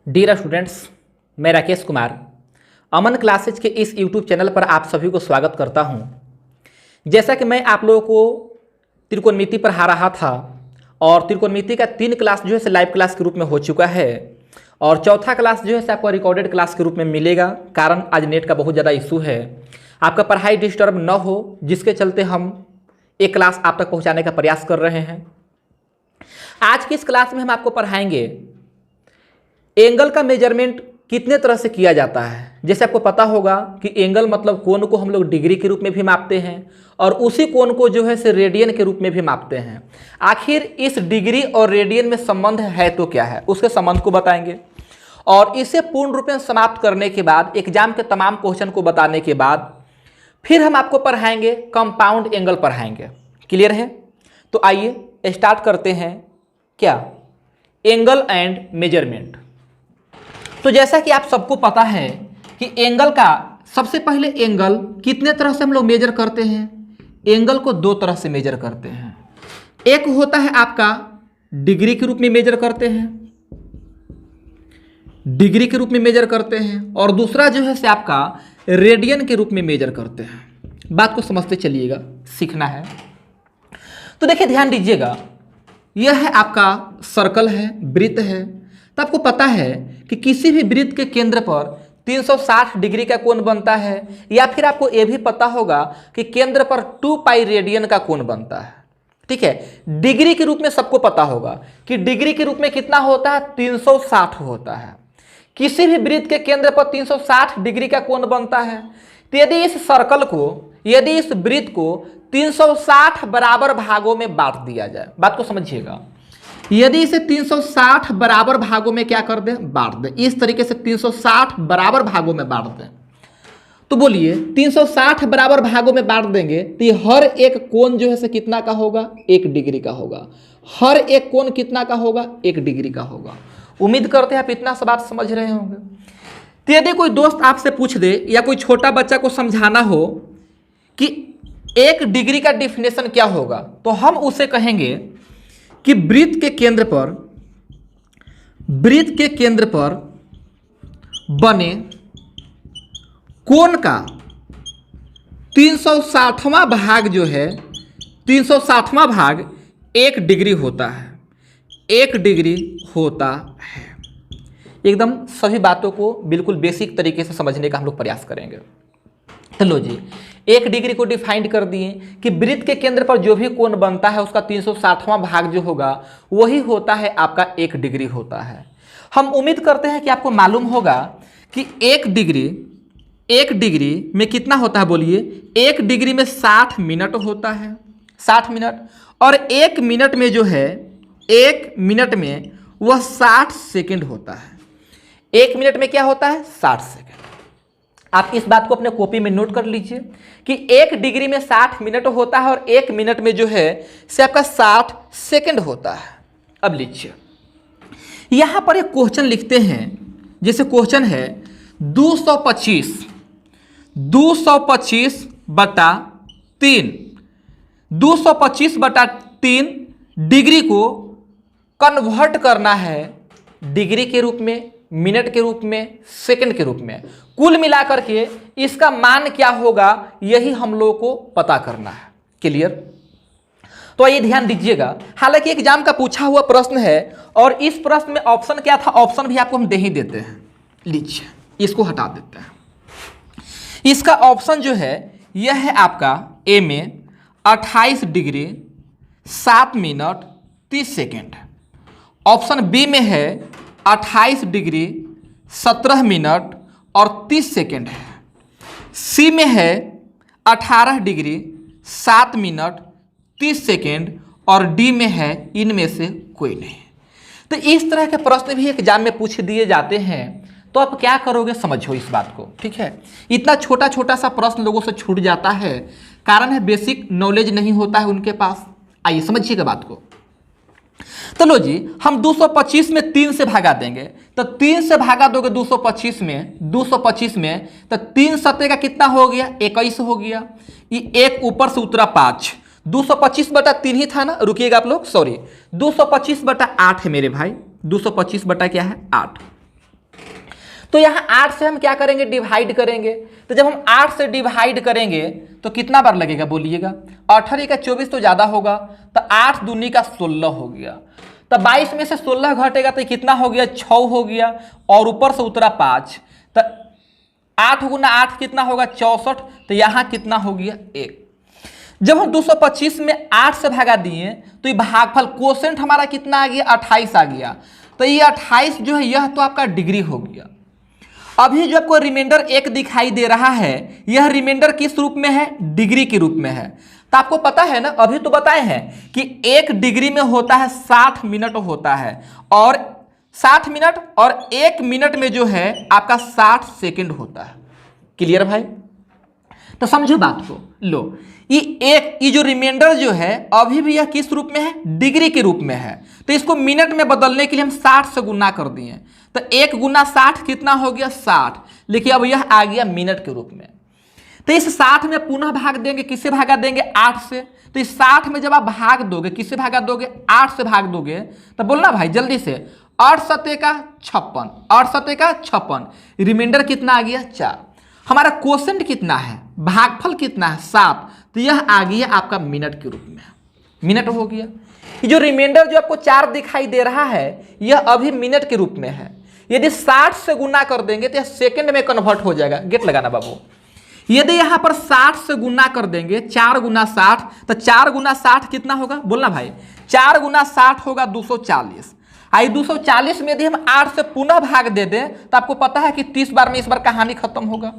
Dear students, मैं राकेश कुमार अमन classes के इस यूट्यूब चैनल पर आप सभी को स्वागत करता हूं। जैसा कि मैं आप लोगों को त्रिकोणमिति पढ़ा रहा था और त्रिकोणमिति का 3 क्लास जो है लाइव क्लास के रूप में हो चुका है और चौथा क्लास जो है आपको रिकॉर्डेड क्लास के रूप में मिलेगा। कारण आज नेट का बहुत ज़्यादा इशू है, आपका पढ़ाई डिस्टर्ब न हो, जिसके चलते हम एक क्लास आप तक पहुँचाने का प्रयास कर रहे हैं। आज की इस क्लास में हम आपको पढ़ाएंगे एंगल का मेजरमेंट कितने तरह से किया जाता है। जैसे आपको पता होगा कि एंगल मतलब कोण को हम लोग डिग्री के रूप में भी मापते हैं और उसी कोण को जो है से रेडियन के रूप में भी मापते हैं। आखिर इस डिग्री और रेडियन में संबंध है तो क्या है, उसके संबंध को बताएंगे और इसे पूर्ण रूप में समाप्त करने के बाद एग्जाम के तमाम क्वेश्चन को बताने के बाद फिर हम आपको पढ़ाएंगे कंपाउंड एंगल पढ़ाएंगे। क्लियर है? तो आइए स्टार्ट करते हैं क्या एंगल एंड मेजरमेंट। तो जैसा कि आप सबको पता है कि एंगल का सबसे पहले एंगल कितने तरह से हम लोग मेजर करते हैं। एंगल को 2 तरह से मेजर करते हैं। एक होता है आपका डिग्री के रूप में मेजर करते हैं, डिग्री के रूप में मेजर करते हैं और दूसरा जो है से आपका रेडियन के रूप में मेजर करते हैं। बात को समझते चलिएगा, सीखना है। तो देखिए ध्यान दीजिएगा, यह है आपका सर्कल है, वृत्त है। तो आपको पता है कि किसी भी वृत्त के केंद्र पर 360 डिग्री का कोण बनता है, या फिर आपको यह भी पता होगा कि केंद्र पर 2 पाई रेडियन का कोण बनता है। ठीक है, डिग्री के रूप में सबको पता होगा कि डिग्री के रूप में कितना होता है, 360 होता है। किसी भी वृत्त के केंद्र पर 360 डिग्री का कोण बनता है। तो यदि इस सर्कल को, यदि इस वृत्त को 360 बराबर भागों में बांट दिया जाए, बात को समझिएगा, यदि इसे 360 बराबर भागों में क्या कर दें, बांट दें। इस तरीके से 360 बराबर भागों में बांट दें, तो बोलिए 360 बराबर भागों में बांट देंगे तो ये हर एक कोण जो है से कितना का होगा, 1 डिग्री का होगा। हर एक कोण कितना का होगा, 1 डिग्री का होगा। उम्मीद करते हैं आप इतना सब बात समझ रहे होंगे। तो यदि कोई दोस्त आपसे पूछ दे या कोई छोटा बच्चा को समझाना हो कि 1 डिग्री का डेफिनेशन क्या होगा, तो हम उसे कहेंगे कि वृत्त के केंद्र पर बने कोण का 360वां भाग जो है, 360वां भाग 1 डिग्री होता है। 1 डिग्री होता है। एकदम सभी बातों को बिल्कुल बेसिक तरीके से समझने का हम लोग प्रयास करेंगे। चलो जी, 1 डिग्री को डिफाइंड कर दिए कि वृत्त के केंद्र पर जो भी कोण बनता है उसका 360वां भाग जो होगा वही होता है आपका 1 डिग्री होता है। हम उम्मीद करते हैं कि आपको मालूम होगा कि 1 डिग्री में कितना होता है, बोलिए 1 डिग्री में 60 मिनट होता है, 60 मिनट। और 1 मिनट में जो है, 1 मिनट में वह 60 सेकेंड होता है। 1 मिनट में क्या होता है, 60 सेकेंड। आप इस बात को अपने कॉपी में नोट कर लीजिए कि 1 डिग्री में 60 मिनट होता है और 1 मिनट में जो है से आपका 60 सेकेंड होता है। अब लीजिए, यहां पर एक क्वेश्चन लिखते हैं। जैसे क्वेश्चन है 225 बटा 3, 225 बटा 3 डिग्री को कन्वर्ट करना है डिग्री के रूप में, मिनट के रूप में, सेकंड के रूप में। कुल मिलाकर के इसका मान क्या होगा, यही हम लोगों को पता करना है। क्लियर? तो आइए ध्यान दीजिएगा। हालांकि एग्जाम का पूछा हुआ प्रश्न है और इस प्रश्न में ऑप्शन क्या था, ऑप्शन भी आपको हम दे ही देते हैं। लीजिए, इसको हटा देते हैं। इसका ऑप्शन जो है यह है आपका ए में 28 degree 7 minute 30 second. Option B में है 28 डिग्री 17 मिनट और 30 सेकेंड है। सी में है 18 डिग्री 7 मिनट 30 सेकेंड और डी में है इनमें से कोई नहीं। तो इस तरह के प्रश्न भी एग्जाम में पूछ दिए जाते हैं। तो आप क्या करोगे, समझो इस बात को। ठीक है, इतना छोटा छोटा सा प्रश्न लोगों से छूट जाता है, कारण है बेसिक नॉलेज नहीं होता है उनके पास। आइए समझिएगा बात को। तो लो जी, हम 225 में 3 से भागा देंगे, तो 3 से भागा दोगे 225 में, तो 3 सत्ते का कितना हो गया, 21 हो गया। ये एक ऊपर से उतरा 5, 225 बटा 3 ही था ना, रुकिएगा आप लोग, सॉरी 225 बटा 8 है मेरे भाई, 225 बटा क्या है 8। तो यहाँ 8 से हम क्या करेंगे, डिवाइड करेंगे। तो जब हम 8 से डिवाइड करेंगे तो कितना बार लगेगा बोलिएगा, 8 का 24 तो ज़्यादा होगा, तो 8 दूनी का 16 हो गया। तो 22 में से 16 घटेगा तो कितना हो गया, 6 हो गया, और ऊपर से उतरा 5, तो 8 गुना 8 कितना होगा, 64। तो यहाँ कितना हो गया, 1। जब हम 225 में 8 से भागा दिए तो ये भागफल कोसेंट हमारा कितना आ गया, 28 आ गया। तो ये 28 जो है यह तो आपका डिग्री हो गया। अभी जो आपको रिमाइंडर 1 दिखाई दे रहा है, यह रिमाइंडर किस रूप में है, डिग्री के रूप में है। तो आपको पता है ना, अभी तो बताए हैं कि 1 डिग्री में होता है 60 मिनट होता है, और 60 मिनट और 1 मिनट में जो है आपका 60 सेकंड होता है। क्लियर भाई? तो समझो बात को। लो ये जो रिमाइंडर जो है अभी भी यह किस रूप में है, डिग्री के रूप में है। तो इसको मिनट में बदलने के लिए हम 60 से गुना कर दिए, तो 1 गुना 60 कितना हो गया, 60। लेकिन अब यह आ गया मिनट के रूप में। तो इस 60 में पुनः भाग देंगे, किससे भागा देंगे, 8 से। तो इस 60 में जब आप भाग दोगे, किससे भागा दोगे, 8 से भाग दोगे, तो बोलना भाई जल्दी से, 8 सत्ते का 56, 8 सत्ते का 56, रिमाइंडर कितना आ गया, 4। हमारा क्वोशेंट कितना है, भागफल कितना है, 7। तो यह आ गया आपका मिनट के रूप में, मिनट हो गया। ये जो रिमाइंडर जो आपको 4 दिखाई दे रहा है यह अभी मिनट के रूप में है। यदि 60 से गुना कर देंगे तो यह सेकंड में कन्वर्ट हो जाएगा। गेट लगाना बाबू। यदि यहां पर 60 से गुना कर देंगे, 4 गुना 60, तो 4 गुना 60 कितना होगा, बोलना भाई, 4 गुना 60 होगा 240। आई 240 में यदि हम 8 से पुनः भाग दे दें तो आपको पता है कि 30 बार में इस बार कहानी खत्म होगा।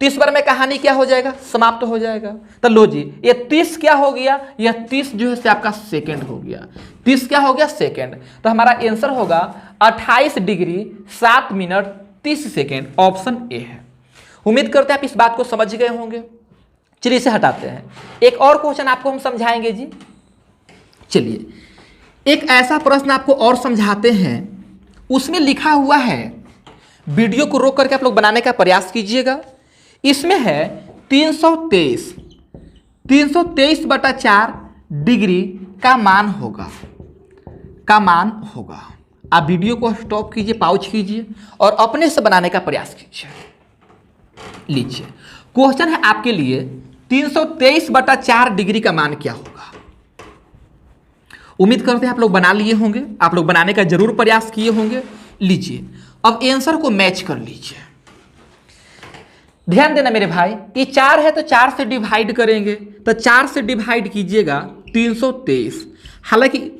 30 बार में कहानी क्या हो जाएगा, समाप्त हो जाएगा। तो लो जी, ये 30 क्या हो गया, यह 30 जो है से आपका सेकंड हो गया। 30 क्या हो गया, सेकंड। तो हमारा आंसर होगा 28 degree 7 minute 30 second, option A है। उम्मीद करते हैं आप इस बात को समझ गए होंगे। चलिए इसे हटाते हैं, एक और क्वेश्चन आपको हम समझाएंगे जी। चलिए एक ऐसा प्रश्न आपको और समझाते हैं, उसमें लिखा हुआ है, वीडियो को रोक करके आप लोग बनाने का प्रयास कीजिएगा। इसमें है 323/4 डिग्री का मान होगा, आप वीडियो को स्टॉप कीजिए, पॉज कीजिए और अपने से बनाने का प्रयास कीजिए। लीजिए क्वेश्चन है आपके लिए, 323/4 डिग्री का मान क्या होगा। उम्मीद करते हैं आप लोग बना लिए होंगे, आप लोग बनाने का जरूर प्रयास किए होंगे। लीजिए अब आंसर को मैच कर लीजिए। ध्यान देना मेरे भाई, ये 4 है तो 4 से डिवाइड करेंगे, तो 4 से डिवाइड कीजिएगा 323। हालांकि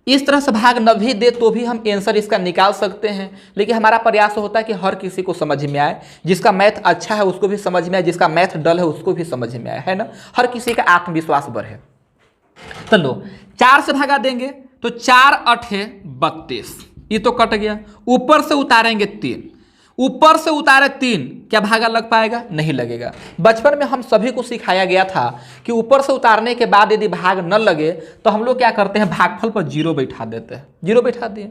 इस तरह से भाग न भी दे तो भी हम आंसर इसका निकाल सकते हैं, लेकिन हमारा प्रयास होता है कि हर किसी को समझ में आए। जिसका मैथ अच्छा है उसको भी समझ में आए, जिसका मैथ डल है उसको भी समझ में आए, है ना। हर किसी का आत्मविश्वास बढ़े। तो लो 4 से भागा देंगे तो 4 8 32, ये तो कट गया। ऊपर से उतारेंगे 3, ऊपर से उतारे 3, क्या भागा लग पाएगा, नहीं लगेगा। बचपन में हम सभी को सिखाया गया था कि ऊपर से उतारने के बाद यदि भाग न लगे तो हम लोग क्या करते हैं, भागफल पर 0 बैठा देते हैं। 0 बैठा दिए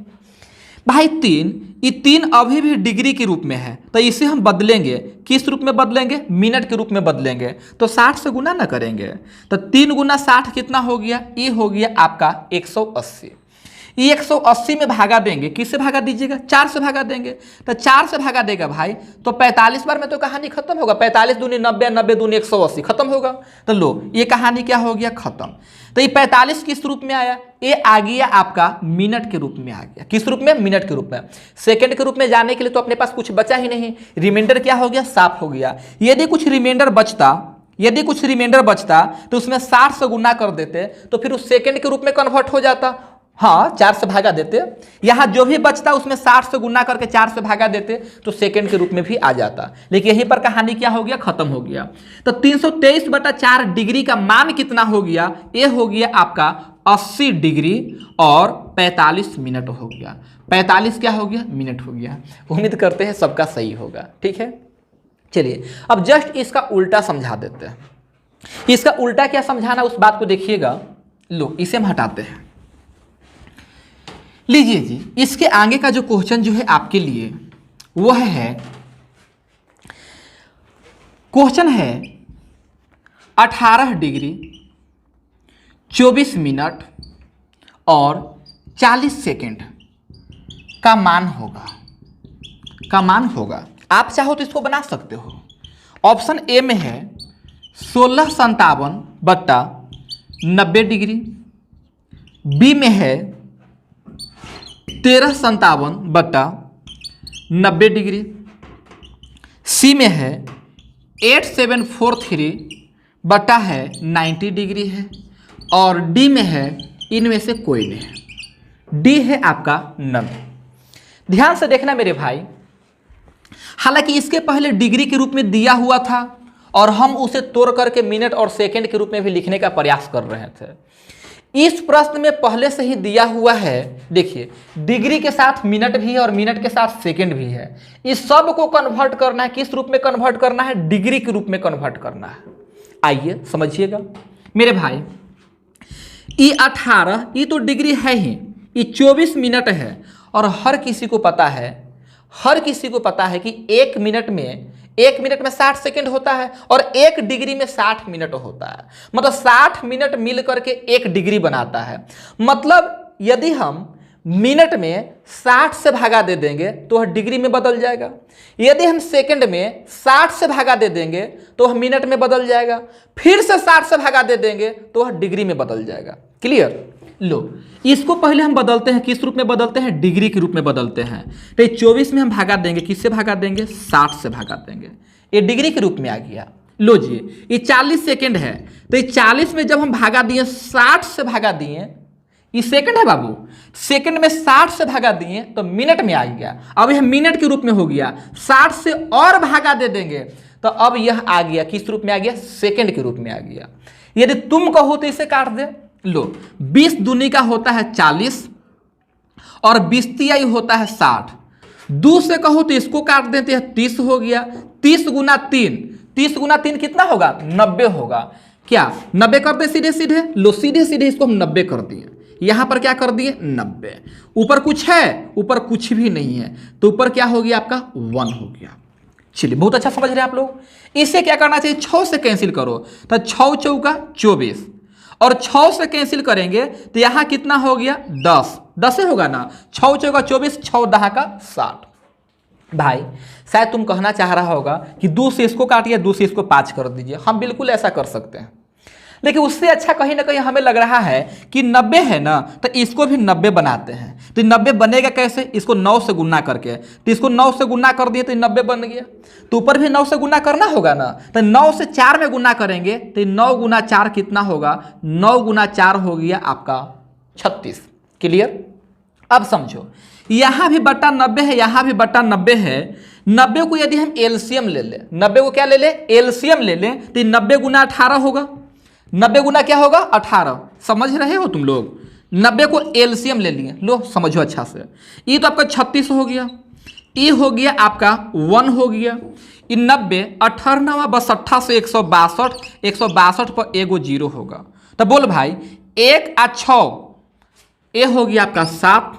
भाई। 3, ये 3 अभी भी डिग्री के रूप में है, तो इसे हम बदलेंगे, किस रूप में बदलेंगे, मिनट के रूप में बदलेंगे। तो 60 से गुना ना करेंगे, तो 3 गुना 60 कितना हो गया, ये हो गया आपका 180। ये 180 में भागा देंगे, किससे भागा दीजिएगा, 4 से भागा देंगे। तो 4 से भागा देगा भाई तो 45 बार में तो कहानी खत्म होगा। 45 दूनी 90, 90 दूनी 180, खत्म होगा। तो लो ये कहानी क्या हो गया, खत्म। तो ये 45 किस रूप में आया, ये आ गया आपका मिनट के रूप में आ गया। किस रूप में, मिनट के रूप में। सेकंड के रूप में जाने के लिए तो अपने पास कुछ बचा ही नहीं, रिमाइंडर क्या हो गया, साफ हो गया। यदि कुछ रिमाइंडर बचता तो उसमें 60 से गुना कर देते तो फिर उस सेकंड के रूप में कन्वर्ट हो जाता। हाँ 4 से भागा देते, यहां जो भी बचता उसमें 60 से गुना करके 4 से भागा देते तो सेकंड के रूप में भी आ जाता। लेकिन यहीं पर कहानी क्या हो गया, खत्म हो गया। तो 323/4 डिग्री का मान कितना हो गया, ये हो गया आपका 80 डिग्री और 45 मिनट हो गया। 45 क्या हो गया, मिनट हो गया। उम्मीद करते हैं सबका सही होगा, ठीक है। चलिए अब जस्ट इसका उल्टा समझा देते हैं। इसका उल्टा क्या समझाना उस बात को देखिएगा। लो इसे हम हटाते हैं। लीजिए जी, इसके आगे का जो क्वेश्चन जो है आपके लिए वह है, क्वेश्चन है 18 डिग्री 24 मिनट और 40 सेकंड का मान का मान होगा। आप चाहो तो इसको बना सकते हो। ऑप्शन ए में है 1657/90 बी में है 1357/90 सी में है 8743/90 है और डी में है इनमें से कोई नहीं है। डी है आपका नन। ध्यान से देखना मेरे भाई, हालांकि इसके पहले डिग्री के रूप में दिया हुआ था और हम उसे तोड़ करके मिनट और सेकंड के रूप में भी लिखने का प्रयास कर रहे थे। इस प्रश्न में पहले से ही दिया हुआ है, देखिए डिग्री के साथ मिनट भी है और मिनट के साथ सेकंड भी है। इस सब को कन्वर्ट करना है, किस रूप में कन्वर्ट करना है? डिग्री के रूप में कन्वर्ट करना है। आइए समझिएगा मेरे भाई, ये 18 ये तो डिग्री है ही, ये 24 मिनट है और हर किसी को पता है कि एक मिनट में 60 सेकंड होता है और एक डिग्री में 60 मिनट होता है। मतलब 60 मिनट मिल करके एक डिग्री बनाता है। मतलब यदि हम मिनट में 60 से भागा दे देंगे तो वह डिग्री में बदल जाएगा। यदि हम सेकंड में 60 से भागा दे देंगे तो वह मिनट में बदल जाएगा। फिर से 60 से भागा दे देंगे तो वह डिग्री में बदल जाएगा। क्लियर? लो, इसको पहले हम बदलते हैं, किस रूप में बदलते हैं? डिग्री के रूप में बदलते हैं। तो ये 24 में हम भागा देंगे, किससे भागा देंगे? 60 से भागा देंगे। ये डिग्री के रूप में आ गया। लो जी, ये 40 सेकंड है, तो ये 40 में जब हम भागा दिए 60 से भागा दिए, ये सेकंड है बाबू, सेकंड में 60 से भागा दिए तो मिनट में आ गया। अब यह मिनट के रूप में हो गया। 60 से और भागा दे देंगे तो अब यह आ गया, किस रूप में आ गया? सेकंड के रूप में आ गया। यदि तुम कहो तो इसे काट दे। लो, 20 दूनी का होता है 40 और 20 तिहाई होता है 60। 2 से कहो तो इसको काट देते हैं, 30 हो गया। 30 गुना 3 कितना होगा? 90 होगा। क्या 90 कर दे सीधे सीधे? लो, सीधे सीधे इसको हम 90 कर दिए। यहां पर क्या कर दिए? 90। ऊपर कुछ है? ऊपर कुछ भी नहीं है, तो ऊपर क्या हो गया आपका? 1 हो गया। चलिए, बहुत अच्छा समझ रहे हैं आप लोग। इसे क्या करना चाहिए? 6 से कैंसिल करो, तो 6 चौका 24 और 6 से कैंसिल करेंगे तो यहां कितना हो गया? 10 से होगा ना। 6 चौका 24, 6 दहा का 60। भाई शायद तुम कहना चाह रहा होगा कि 2 से इसको काटिए, 2 से इसको 5 कर दीजिए। हम बिल्कुल ऐसा कर सकते हैं, लेकिन उससे अच्छा कहीं ना कहीं हमें लग रहा है कि 90 है ना, तो इसको भी 90 बनाते हैं। तो 90 बनेगा कैसे? इसको 9 से गुना करके। तो इसको 9 से गुना कर दिए तो 90 बन गया। तो ऊपर भी 9 से गुना करना होगा ना, तो 9 से 4 में गुना करेंगे तो 9 गुना 4 कितना होगा? 9 गुना 4 हो गया आपका 36। क्लियर? अब समझो, यहां भी बट्टा 90 है, यहां भी बट्टा 90 है। 90 को यदि हम एलसीएम ले लें, 90 को क्या ले लें? एलसीएम ले लें, तो 90 गुना 18 होगा। 90 गुना क्या होगा? 18। समझ रहे हो तुम लोग? 90 को एलसीएम ले लिए। लो समझो अच्छा से, ये तो आपका 36 हो गया, ये हो गया आपका 1 हो गया। ये 90 18 बस 8 से 162, 162 पर एगो 0 होगा। तो बोल भाई, 1 आ 6, ये हो गया आपका 7,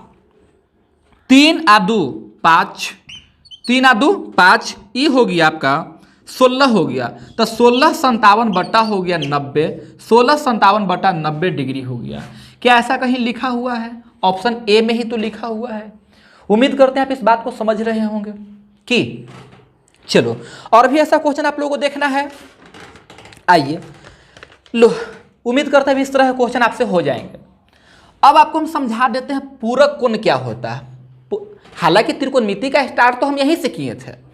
3 आ 2 5, 3 आ 2 5, ये हो गया आपका 16 हो गया। तो 1657 हो गया 90, 1657/90 डिग्री हो गया। क्या ऐसा कहीं लिखा हुआ है? ऑप्शन ए में ही तो लिखा हुआ है। उम्मीद करते हैं आप इस बात को समझ रहे होंगे कि चलो, और भी ऐसा क्वेश्चन आप लोगों को देखना है। आइए, लो, उम्मीद करते हैं इस तरह के क्वेश्चन आपसे हो जाएंगे। अब आपको हम समझा देते हैं पूरक कोण क्या होता है। हालांकि त्रिकोणमिति का स्टार्ट तो हम यहीं से किए थे।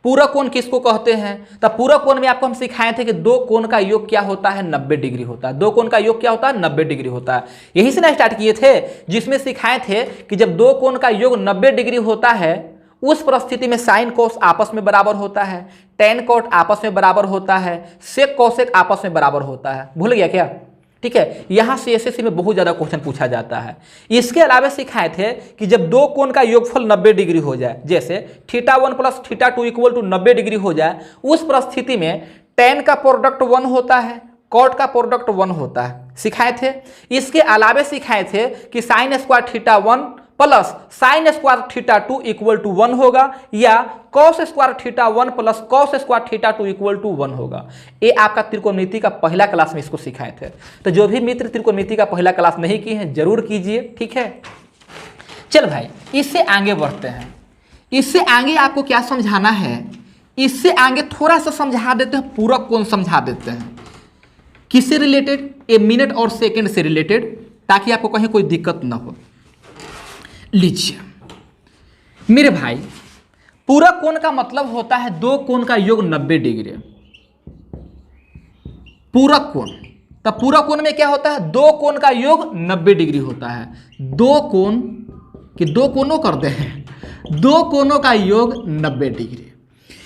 पूरक कोण किसको कहते हैं? तो पूरक कोण में आपको हम सिखाए थे कि 2 कोण का योग क्या होता है? 90 डिग्री होता है। 2 कोण का योग क्या होता है? 90 डिग्री होता है। यहीं से ना स्टार्ट किए थे, जिसमें सिखाए थे कि जब 2 कोण का योग 90 डिग्री होता है, उस परिस्थिति में साइन कोस आपस में बराबर होता है, टेन कोट आपस में बराबर होता है, सेक कोसेक आपस में बराबर होता है। भूल गया क्या? ठीक है, यहां से एसएससी में बहुत ज्यादा क्वेश्चन पूछा जाता है। इसके अलावा सिखाए थे कि जब 2 कोण का योगफल 90 डिग्री हो जाए, जैसे θ1 + θ2 = 90 डिग्री हो जाए, उस परिस्थिति में tan का प्रोडक्ट 1 होता है, cot का प्रोडक्ट 1 होता है, सिखाए थे। इसके अलावा सिखाए थे कि sin² θ1 + sin² θ2 = 1 होगा, या cos² θ1 + cos² θ2 = 1 होगा। ये आपका त्रिकोणमिति का पहला क्लास में इसको सिखाए थे। तो जो भी मित्र त्रिकोणमिति का पहला क्लास नहीं किए हैं जरूर कीजिए, ठीक है। चल भाई, इससे आगे बढ़ते हैं। इससे आगे आपको क्या समझाना है, इससे आगे थोड़ा सा समझा देते हैं, पूरक कोण समझा देते हैं। किससे रिलेटेड? ए मिनट और सेकंड से रिलेटेड, ताकि आपको कहीं कोई दिक्कत ना हो। लीजिए मेरे भाई, पूरक कोण का मतलब होता है दो कोण का योग 90 डिग्री। पूरक कोण, तब पूरक कोण में क्या होता है? दो कोण का योग 90 डिग्री होता है। दो कोण कि दो कोणों कर दे हैं, दो कोणों का योग 90 डिग्री।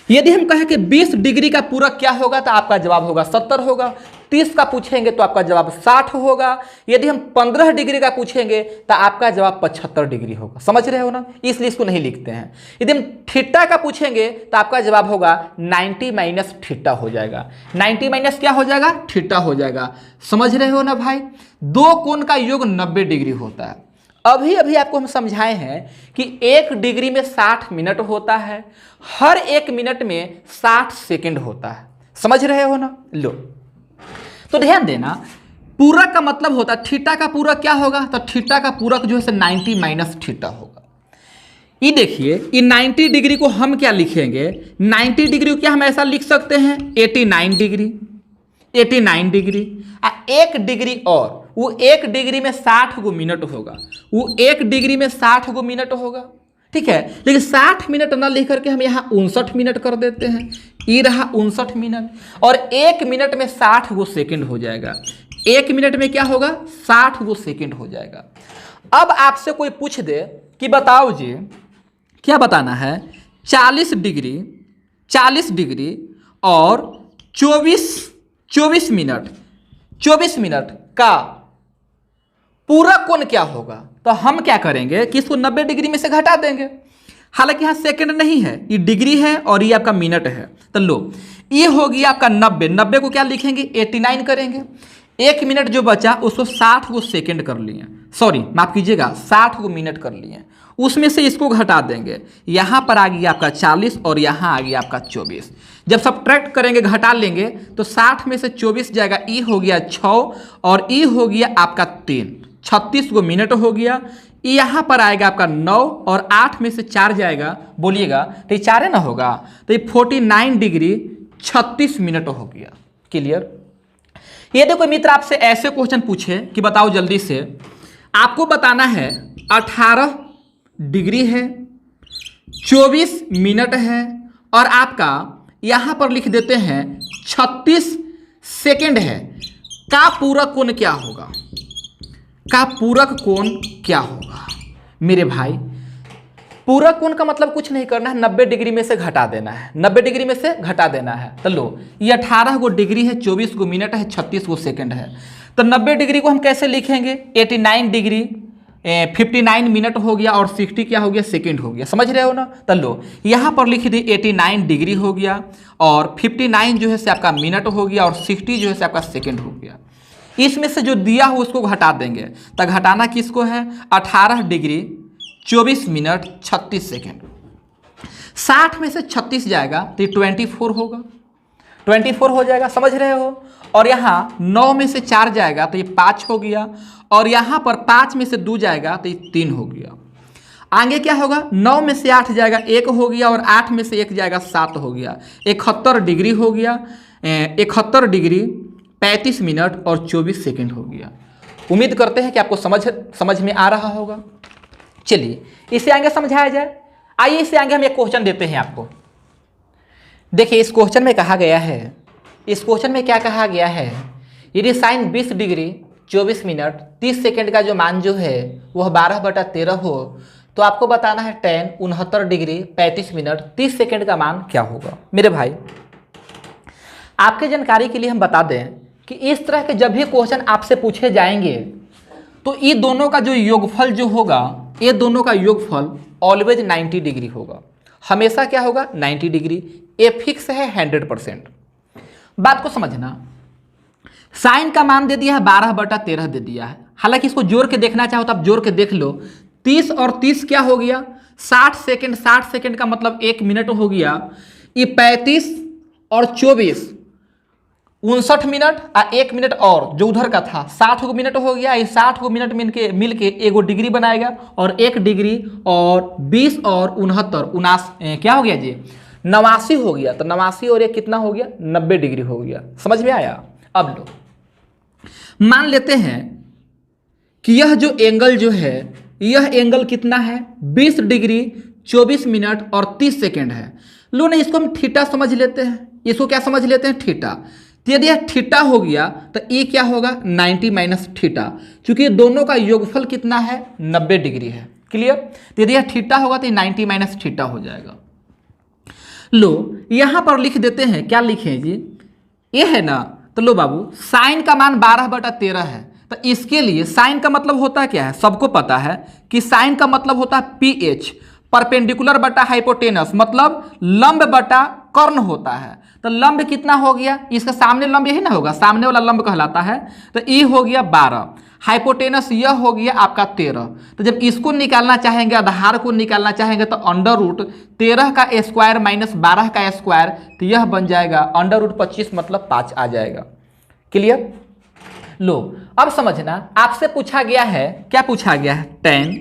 यदि हम कहें कि 20 डिग्री का पूरक क्या होगा, तो आपका जवाब होगा 70 होगा। 30 का पूछेंगे तो आपका जवाब 60 होगा। यदि हम 15 डिग्री का पूछेंगे तो आपका जवाब 75 डिग्री होगा। समझ रहे हो ना, इसलिए इसको नहीं लिखते हैं। यदि हम थीटा का पूछेंगे तो आपका जवाब होगा 90 माइनस थीटा हो जाएगा। 90 माइनस क्या हो जाएगा? थीटा हो जाएगा। समझ रहे हो ना भाई, दो कोण का योग 90 डिग्री होता है। अभी अभी आपको हम समझाए हैं कि 1 डिग्री में 60 मिनट होता है, हर 1 मिनट में 60 सेकंड होता है। समझ रहे हो ना? लो तो ध्यान देना, पूरक का मतलब होता है थीटा का पूरक क्या होगा, तो थीटा का पूरक जो है 90 माइनस थीटा होगा। ये देखिए, ये 90 डिग्री को हम क्या लिखेंगे? 90 डिग्री को क्या हम ऐसा लिख सकते हैं? 89 डिग्री। 89 डिग्री 1 डिग्री, और वो 1 डिग्री में 60 गो मिनट होगा। वो 1 डिग्री में 60 गो मिनट होगा, ठीक है। लेकिन 60 मिनट ना लिख करके हम यहाँ 59 मिनट कर देते हैं। ये रहा 59 मिनट, और 1 मिनट में 60 गो सेकंड हो जाएगा। 1 मिनट में क्या होगा? 60 गो सेकंड हो जाएगा। अब आपसे कोई पूछ दे कि बताओ जी, क्या बताना है? 40 डिग्री और 24 मिनट का पूरक कोण क्या होगा? तो हम क्या करेंगे कि इसको 90 डिग्री में से घटा देंगे। हालांकि यहाँ सेकंड नहीं है, ये डिग्री है और ये आपका मिनट है। तो लो, ये हो गया आपका 90 को क्या लिखेंगे? 89 करेंगे। 1 मिनट जो बचा उसको 60 गो सेकंड कर लिए, सॉरी माफ कीजिएगा, 60 गो मिनट कर लिए। उसमें से इसको घटा देंगे। यहाँ पर आ गया आपका 40 और यहाँ आ गया आपका 24। जब सब्ट्रैक्ट करेंगे, घटा लेंगे, तो 60 में से 24 जाएगा, ई हो गया 6 और ई हो गया आपका 3, 36 गो मिनट हो गया। यहाँ पर आएगा आपका 9 और 8 में से 4 जाएगा, बोलिएगा तो ये 4 है ना होगा, तो ये 49 डिग्री 36 मिनट हो गया। क्लियर? ये देखो मित्र, आपसे ऐसे क्वेश्चन पूछे कि बताओ जल्दी से, आपको बताना है 18 डिग्री है, 24 मिनट है, और आपका यहाँ पर लिख देते हैं 36 सेकंड है। का पूरक कोण क्या होगा? का पूरक कोण क्या होगा? मेरे भाई, पूरक कोण का मतलब कुछ नहीं करना है, 90 डिग्री में से घटा देना है। 90 डिग्री में से घटा देना है। तो लो, ये 18 गो डिग्री है, 24 गो मिनट है, 36 गो सेकंड है। तो 90 डिग्री को हम कैसे लिखेंगे? 89 डिग्री 59 मिनट हो गया, और 60 क्या हो गया? सेकंड हो गया। समझ रहे हो ना? तो लो, यहाँ पर लिख दी 89 डिग्री हो गया, और 59 जो है से आपका मिनट हो गया, और 60 जो है से आपका सेकंड हो गया। इसमें से जो दिया हो उसको घटा देंगे। तो घटाना किसको है? 18 डिग्री 24 मिनट 36 सेकंड। 60 में से 36 जाएगा तो ये 24 होगा, 24 हो जाएगा। समझ रहे हो? और यहाँ 9 में से 4 जाएगा तो ये 5 हो गया, और यहाँ पर 5 में से 2 जाएगा तो ये 3 हो गया। आगे क्या होगा? 9 में से 8 जाएगा, 1 हो गया, और 8 में से 1 जाएगा, 7 हो गया। 71 डिग्री हो गया, 71 डिग्री 35 मिनट और 24 सेकंड हो गया। उम्मीद करते हैं कि आपको समझ में आ रहा होगा। चलिए इससे आगे समझाया जाए। आइए इससे आगे हम एक क्वेश्चन देते हैं आपको। देखिए, इस क्वेश्चन में कहा गया है, इस क्वेश्चन में क्या कहा गया है? यदि साइन 20 डिग्री 24 मिनट 30 सेकंड का जो मान जो है वह 12/13 हो, तो आपको बताना है tan 69 डिग्री 35 मिनट 30 सेकंड का मान क्या होगा। मेरे भाई, आपके जानकारी के लिए हम बता दें कि इस तरह के जब भी क्वेश्चन आपसे पूछे जाएंगे, तो ये दोनों का जो योगफल जो होगा, ये दोनों का योगफल ऑलवेज 90 डिग्री होगा। हमेशा क्या होगा? 90 डिग्री। ये फिक्स है 100%। बात को समझना, साइन का मान दे दिया है 12/13 दे दिया है। हालांकि इसको जोड़ के देखना चाहो तो आप जोड़ के देख लो। 30 और 30 क्या हो गया? 60 सेकंड। 60 सेकंड का मतलब 1 मिनट हो गया। ये 35 और 24 59 मिनट और 1 मिनट और जो उधर का था 60 गो मिनट हो गया। ये 60 गो मिनट मिलके एगो डिग्री बनाएगा और 1 डिग्री और 20 और 69 क्या हो गया जी 89 हो गया। तो 89 और 1 कितना हो गया 90 डिग्री हो गया। समझ में आया। अब लो मान लेते हैं कि यह जो एंगल जो है यह एंगल कितना है 20 डिग्री 24 मिनट और 30 सेकेंड है। लो ना इसको हम थीटा समझ लेते हैं। इसको क्या समझ लेते हैं थीटा। तो यदि यह थीटा हो गया तो ये क्या होगा 90 माइनस थीटा, क्योंकि दोनों का योगफल कितना है 90 डिग्री है। क्लियर। तो यदि यह थीटा होगा तो 90 माइनस थीटा हो जाएगा। लो यहां पर लिख देते हैं, क्या लिखें जी ये है ना। तो लो बाबू साइन का मान 12/13 है। तो इसके लिए साइन का मतलब होता है क्या है, सबको पता है कि साइन का मतलब होता है पीएच, परपेंडिकुलर बटा हाइपोटेनस, मतलब लंब बटा कर्ण होता है। तो लंब कितना हो गया, इसका सामने लंब यही ना होगा, सामने वाला लंब कहलाता है। तो ये हो गया 12, हाइपोटेनस यह हो गया आपका 13। तो जब इसको निकालना चाहेंगे, आधार को निकालना चाहेंगे, तो √13 का स्क्वायर माइनस 12 का स्क्वायर, तो यह बन जाएगा √25 मतलब 5 आ जाएगा। क्लियर। लो अब समझना, आपसे पूछा गया है, क्या पूछा गया है tan।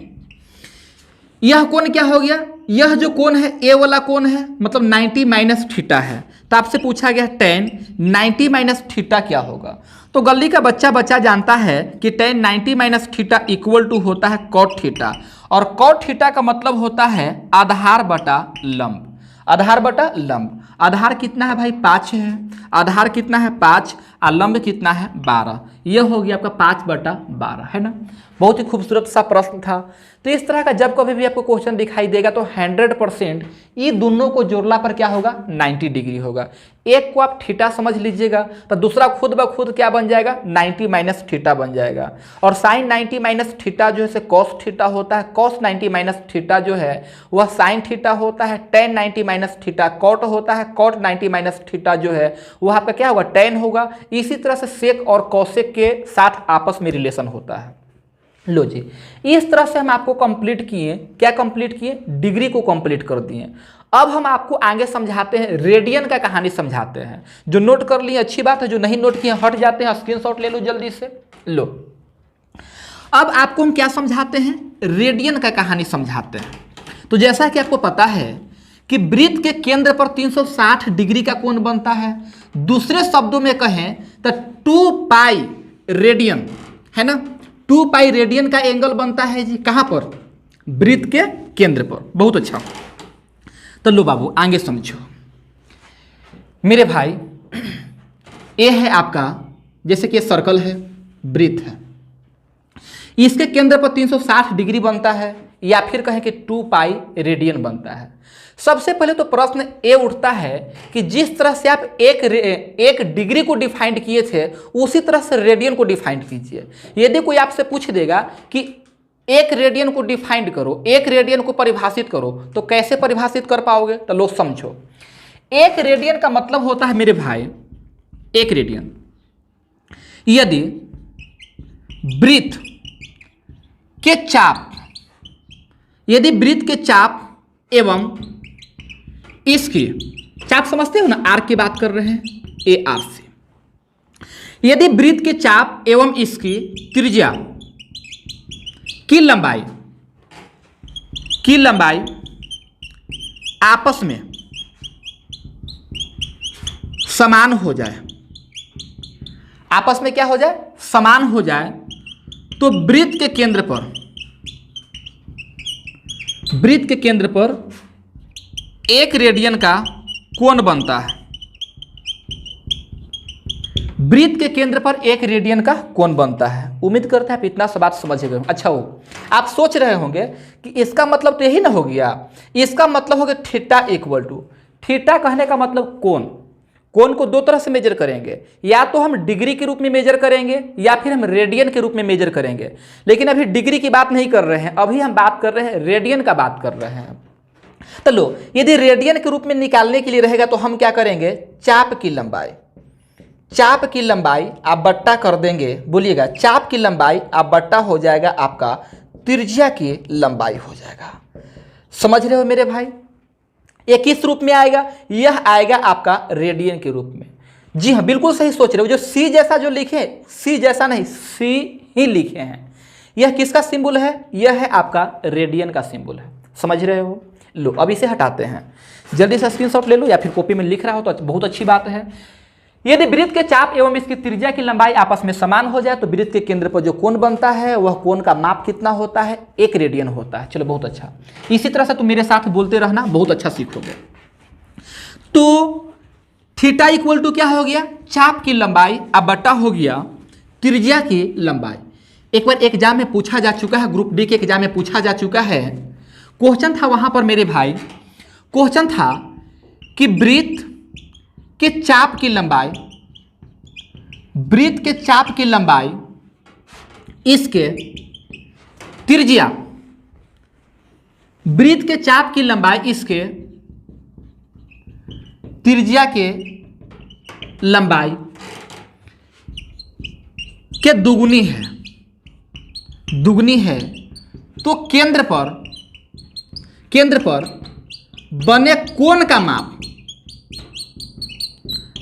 यह कोण क्या हो गया, यह जो कोण है ए वाला कोण है, मतलब 90 माइनस थीटा है। तो आपसे पूछा गया tan 90 माइनस थीटा क्या होगा। तो गली का बच्चा जानता है कि tan 90 minus theta equal to होता है cot थीटा, और cot थीटा का मतलब होता है आधार बटा लंब। आधार बटा लंब, आधार कितना है भाई 5 है, आधार कितना है 5 और लंब कितना है 12। यह हो गया आपका 5/12 है ना। बहुत ही खूबसूरत सा प्रश्न था। तो इस तरह का जब कभी भी आपको क्वेश्चन दिखाई देगा तो 100% ये दोनों को जोड़ला पर क्या होगा 90 डिग्री होगा। एक को आप थीटा समझ लीजिएगा तो दूसरा खुद ब खुद क्या बन जाएगा 90 माइनस थीटा बन जाएगा। और साइन 90 माइनस थीटा जो है कॉस थीटा होता है, कॉस 90 माइनस थीटा जो है वह साइन थीटा होता है, tan 90 माइनस थीटा कॉट होता है, कॉट 90 माइनस थीटा जो है वह आपका क्या होगा tan होगा। इसी तरह से सेक और कॉसेक के साथ आपस में रिलेशन होता है। लो जी इस तरह से हम आपको कंप्लीट किए, क्या कंप्लीट किए डिग्री को कंप्लीट कर दिए। अब हम आपको आगे समझाते हैं, रेडियन का कहानी समझाते हैं। जो नोट कर लिए अच्छी बात है, जो नहीं नोट किए हट जाते हैं, स्क्रीनशॉट ले लो जल्दी से। लो अब आपको हम क्या समझाते हैं, रेडियन का कहानी समझाते हैं। तो जैसा कि आपको पता है कि वृत्त के केंद्र पर 360 डिग्री का कोण बनता है। दूसरे शब्दों में कहें तो 2 पाई रेडियन है ना, 2 पाई रेडियन का एंगल बनता है जी कहां पर, वृत्त के केंद्र पर। बहुत अच्छा। तो लो बाबू आगे समझो मेरे भाई, ये है आपका जैसे कि ये सर्कल है, वृत्त है, इसके केंद्र पर 360 डिग्री बनता है, या फिर कहें कि 2 पाई रेडियन बनता है। सबसे पहले तो प्रश्न ये उठता है कि जिस तरह से आप एक डिग्री को डिफाइंड किए थे उसी तरह से रेडियन को डिफाइंड कीजिए। यदि कोई आपसे पूछ देगा कि एक रेडियन को डिफाइंड करो, एक रेडियन को परिभाषित करो, तो कैसे परिभाषित कर पाओगे। तो लो समझो, एक रेडियन का मतलब होता है मेरे भाई, एक रेडियन यदि वृत्त के चाप, यदि वृत्त के चाप एवं इसकी चाप समझते हो ना, आर्क की बात कर रहे हैं, ए आर से, यदि वृत्त के चाप एवं इसकी त्रिज्या की लंबाई आपस में समान हो जाए, आपस में क्या हो जाए समान हो जाए, तो वृत्त के केंद्र पर एक रेडियन का कोण बनता है। वृत्त के केंद्र पर एक रेडियन का कोण बनता है। उम्मीद करता है आप इतना सा बात समझ गए। अच्छा हो आप सोच रहे होंगे कि इसका मतलब तो यही ना हो गया, इसका मतलब हो गया थीटा इक्वल टू, थीटा कहने का मतलब कोण। कोण को दो तरह से मेजर करेंगे, या तो हम डिग्री के रूप में मेजर करेंगे या फिर हम रेडियन के रूप में मेजर करेंगे। लेकिन अभी डिग्री की बात नहीं कर रहे हैं, अभी हम बात कर रहे हैं रेडियन का बात कर रहे हैं। तो लो यदि रेडियन के रूप में निकालने के लिए रहेगा तो हम क्या करेंगे, चाप की लंबाई आप बट्टा कर देंगे, बोलिएगा चाप की लंबाई आप बट्टा हो जाएगा आपका त्रिज्या की लंबाई हो जाएगा। समझ रहे हो मेरे भाई। ये किस रूप में आएगा, यह आएगा आपका रेडियन के रूप में। जी हाँ, बिल्कुल सही सोच रहे हो। जो सी जैसा जो लिखे, सी जैसा नहीं, सी ही लिखे हैं। यह किसका सिंबल है? यह है आपका रेडियन का सिंबल है। समझ रहे हो? लो अब इसे हटाते हैं, जल्दी से स्क्रीनशॉट ले लो, या फिर कॉपी में लिख रहा हो तो बहुत अच्छी बात है। यदि वृत्त के चाप एवं इसकी त्रिज्या की लंबाई आपस में समान हो जाए तो वृत्त के केंद्र पर जो कोण बनता है वह कोण का माप कितना होता है? 1 रेडियन होता है। चलो बहुत अच्छा, इसी तरह से तुम मेरे साथ बोलते रहना, बहुत अच्छा सीखोगे। तो थीटा इक्वल टू क्या हो गया? चाप की लंबाई अब बटा हो गया त्रिज्या की लंबाई। एक बार एग्जाम में पूछा जा चुका है, ग्रुप डी के एग्जाम में पूछा जा चुका है। क्वेश्चन था वहां पर मेरे भाई, क्वेश्चन था कि वृत्त के चाप की लंबाई, वृत्त के चाप की लंबाई इसके त्रिज्या, वृत्त के चाप की लंबाई इसके त्रिज्या के लंबाई के दुगुनी है, दुगुनी है। तो केंद्र पर बने कोण का माप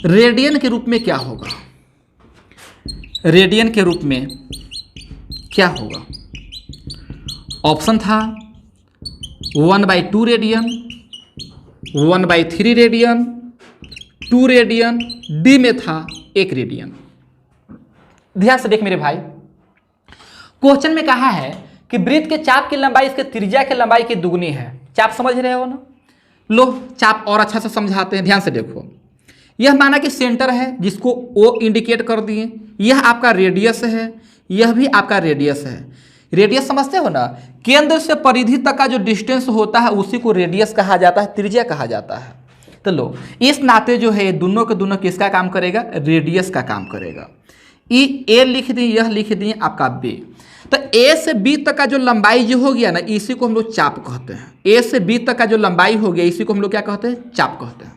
रेडियन के रूप में क्या होगा? रेडियन के रूप में क्या होगा? ऑप्शन था 1/2 रेडियन, 1/3 रेडियन, 2 रेडियन, डी में था 1 रेडियन। ध्यान से देख मेरे भाई, क्वेश्चन में कहा है कि वृत्त के चाप की लंबाई इसके त्रिज्या की लंबाई की दुगनी है। चाप समझ रहे हो ना? लो चाप और अच्छा से समझाते हैं, ध्यान से देखो। यह माना कि सेंटर है जिसको ओ इंडिकेट कर दिए, यह आपका रेडियस है, यह भी आपका रेडियस है। रेडियस समझते हो ना? केंद्र से परिधि तक का जो डिस्टेंस होता है उसी को रेडियस कहा जाता है, त्रिज्या कहा जाता है। तो लो इस नाते जो है दोनों के दोनों किसका काम करेगा? रेडियस का काम करेगा। ए लिख दिए, यह लिख दिए आपका बी। तो ए से बी तक का जो लंबाई जो हो गया ना, इसी को हम लोग चाप कहते हैं। ए से बी तक का जो लंबाई हो गया इसी को हम लोग क्या कहते हैं? चाप कहते हैं।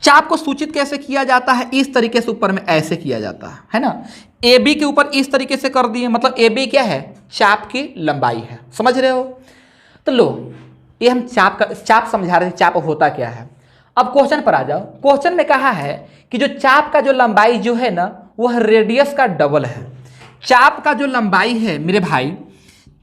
चाप को सूचित कैसे किया जाता है? इस तरीके से ऊपर में ऐसे किया जाता है ना। ए बी के ऊपर इस तरीके से कर दिए, मतलब ए बी क्या है? चाप की लंबाई है। समझ रहे हो? तो लो ये हम चाप समझा रहे थे, चाप होता क्या है। अब क्वेश्चन पर आ जाओ। क्वेश्चन में कहा है कि जो चाप का जो लंबाई जो है ना वह रेडियस का डबल है। चाप का जो लंबाई है मेरे भाई,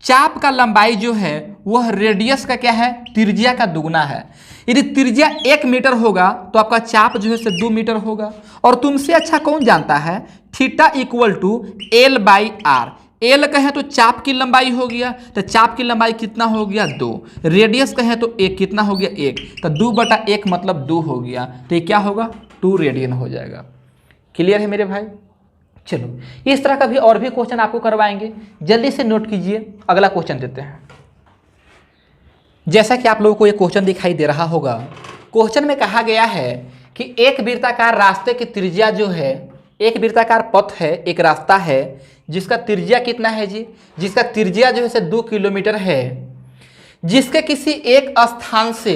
चाप का लंबाई जो है वह रेडियस का क्या है? त्रिज्या का दुगना है। यदि त्रिज्या 1 मीटर होगा तो आपका चाप जो है से 2 मीटर होगा। और तुमसे अच्छा कौन जानता है? Theta equal to L/R। L कहे तो चाप की लंबाई हो गया, तो चाप की लंबाई कितना हो गया? 2। रेडियस कहे तो 1, कितना हो गया? 1। तो 2/1 मतलब 2 हो गया, तो ये क्या होगा? 2 रेडियन हो जाएगा। क्लियर है मेरे भाई? चलो इस तरह का भी और भी क्वेश्चन आपको करवाएंगे, जल्दी से नोट कीजिए। अगला क्वेश्चन देते हैं। जैसा कि आप लोगों को ये क्वेश्चन दिखाई दे रहा होगा, क्वेश्चन में कहा गया है कि एक वृत्ताकार रास्ते की त्रिज्या जो है, एक वृत्ताकार पथ है, एक रास्ता है जिसका त्रिज्या कितना है जी? जिसका त्रिज्या जो है से 2 किलोमीटर है, जिसके किसी एक स्थान से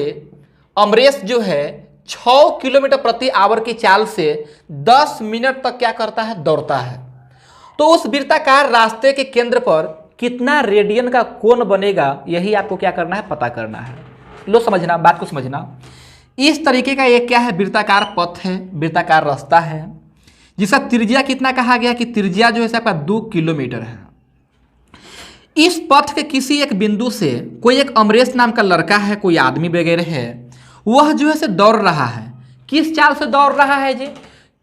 अमरेश जो है 6 किलोमीटर प्रति आवर की चाल से 10 मिनट तक क्या करता है? दौड़ता है। तो उस वृत्ताकार रास्ते के केंद्र पर कितना रेडियन का कोण बनेगा, यही आपको क्या करना है? पता करना है। लो समझना, बात को समझना। इस तरीके का एक क्या है? वृत्ताकार पथ है, वृत्ताकार रास्ता है, जिसका त्रिज्या कितना कहा गया कि त्रिज्या जो है आपका 2 किलोमीटर है। इस पथ के किसी एक बिंदु से कोई एक अमरेश नाम का लड़का है, कोई आदमी वगैरह है, वह जो है से दौड़ रहा है। किस चाल से दौड़ रहा है जी?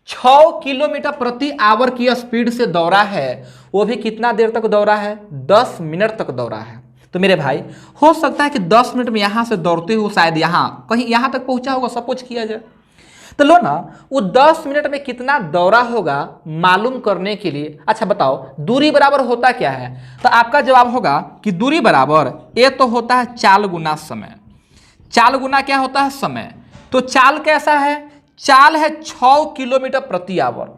6 किलोमीटर प्रति आवर की स्पीड से दौड़ा है। वो भी कितना देर तक दौड़ा है? 10 मिनट तक दौड़ा है। तो मेरे भाई हो सकता है कि 10 मिनट में यहाँ से दौड़ते हुए शायद यहाँ कहीं यहाँ तक पहुँचा होगा, सपोज किया जाए। तो लो ना, वो 10 मिनट में कितना दौड़ा होगा मालूम करने के लिए, अच्छा बताओ दूरी बराबर होता क्या है? तो आपका जवाब होगा कि दूरी बराबर ए तो होता है चाल गुना समय। चाल गुना क्या होता है? समय। तो चाल कैसा है? चाल है 6 किलोमीटर प्रति आवर।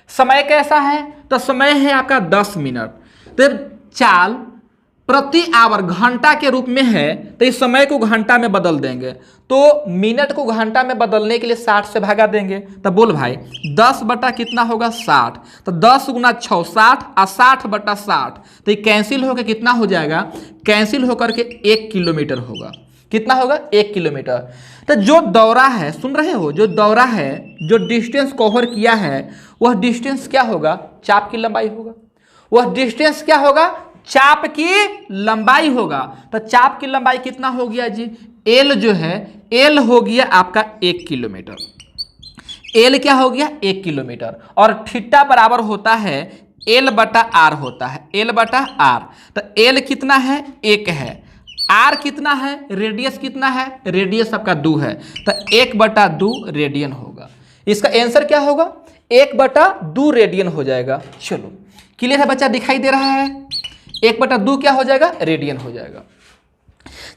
समय कैसा है? तो समय है आपका 10 मिनट। तो चाल प्रति आवर घंटा के रूप में है, तो इस समय को घंटा में बदल देंगे। तो मिनट को घंटा में बदलने के लिए 60 से भागा देंगे। तो बोल भाई 10 बटा कितना होगा? 60। तो 10 गुना 6 60 और 60/60, तो ये कैंसिल होकर कितना हो जाएगा? कैंसिल होकर के 1 किलोमीटर होगा। कितना होगा 1 किलोमीटर। तो जो दौरा है, सुन रहे हो, जो दौरा है, जो डिस्टेंस कवर किया है, वह डिस्टेंस क्या होगा, चाप की लंबाई होगा। वह डिस्टेंस क्या होगा, चाप की लंबाई होगा। तो चाप की लंबाई कितना हो गया जी, एल जो है, एल हो गया आपका 1 किलोमीटर। एल क्या हो गया 1 किलोमीटर। और थीटा बराबर होता है एल बटा आर होता है, एल बटा आर। तो एल कितना है 1 है, आर कितना है, रेडियस कितना है, रेडियस आपका 2 है। तो 1 बटा 2 रेडियन होगा। इसका आंसर क्या होगा, 1 बटा 2 रेडियन हो जाएगा। चलो क्लियर है बच्चा, दिखाई दे रहा है, 1 बटा 2 क्या हो जाएगा, रेडियन हो जाएगा।